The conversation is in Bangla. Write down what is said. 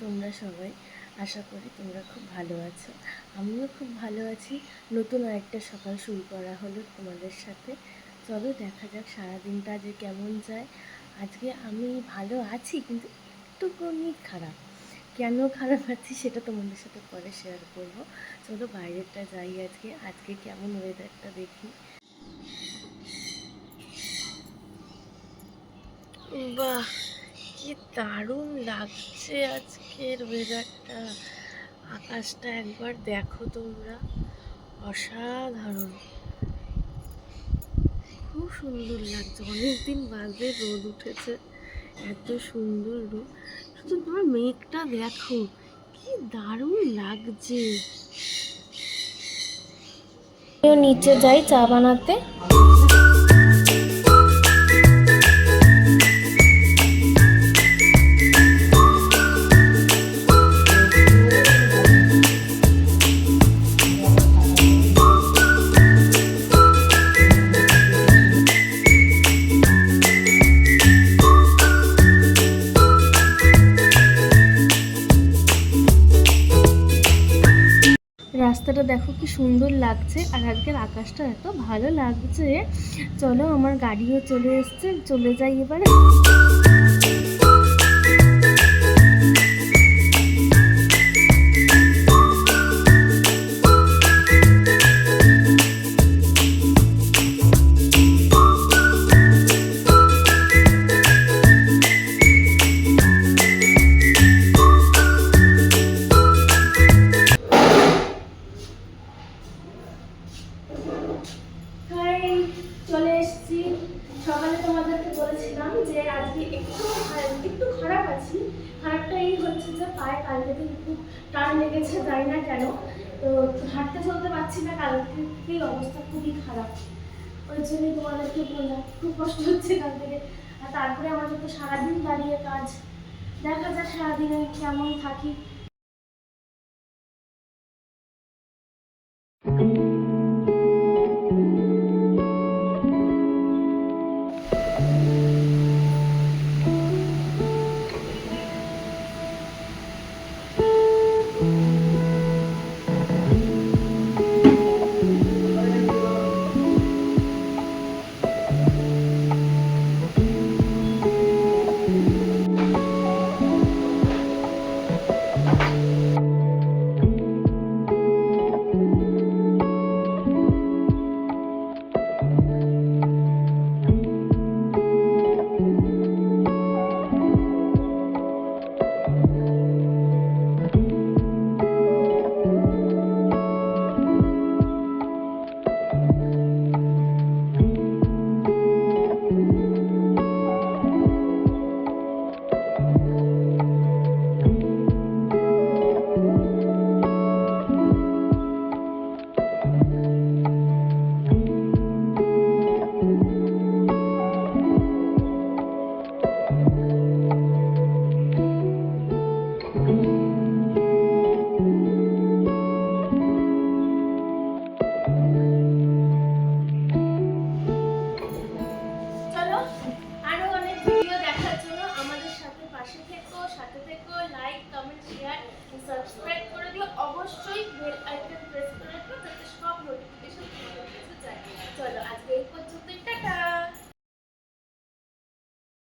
তোমরা সবাই? আশা করি তোমরা খুব ভালো আছো। আমিও খুব ভালো আছি। নতুন আরেকটা সকাল শুরু করা হলো তোমাদের সাথে। চলো দেখা যাক সারাদিনটা আজকে কেমন যায়। আজকে আমি ভালো আছি, কিন্তু একটুখানি খারাপ। কেন খারাপ আছি সেটা তোমাদের সাথে পরে শেয়ার করব। চলো বাইরেটা যাই, আজকে কেমন ওয়েদারটা দেখি। বাহ, কি দারুণ লাগছে আজকের ওয়েদারটা। আকাশটা একবার দেখো তোমরা, অসাধারণ, খুব সুন্দর লাগছে। অনেকদিন বাদে রোদ উঠেছে, এত সুন্দর রোদ। শুধু তোমার মেঘটা দেখো, কি দারুণ লাগছে। নিচে যাই চা বানাতে। রাস্তাটা দেখো কি সুন্দর লাগছে, আর আজকের আকাশটা এত ভালো লাগছে। চলো, আমার গাড়িও চলে এসছে, চলে যাই এবারে। চলে এসেছি। সকালে তোমাদেরকে বলেছিলাম যে আজকে একটু খারাপ আছি। খারাপটা এই হচ্ছে যে পায়ে কাল থেকে খুব টান লেগেছে, জানি না কেন। তো হাঁটতে চলতে পারছি না, কাল থেকেই অবস্থা খুবই খারাপ। ওই জন্যই তোমাদেরকে বললাম, খুব কষ্ট হচ্ছে কাল থেকে। আর তারপরে আমাদের তো সারাদিন দাঁড়িয়ে কাজ, দেখা যাক সারাদিনে কেমন থাকি। সাথে থেকো, লাইক, কমেন্ট, শেয়ার, সাবস্ক্রাইব করে দিও অবশ্যই। বেল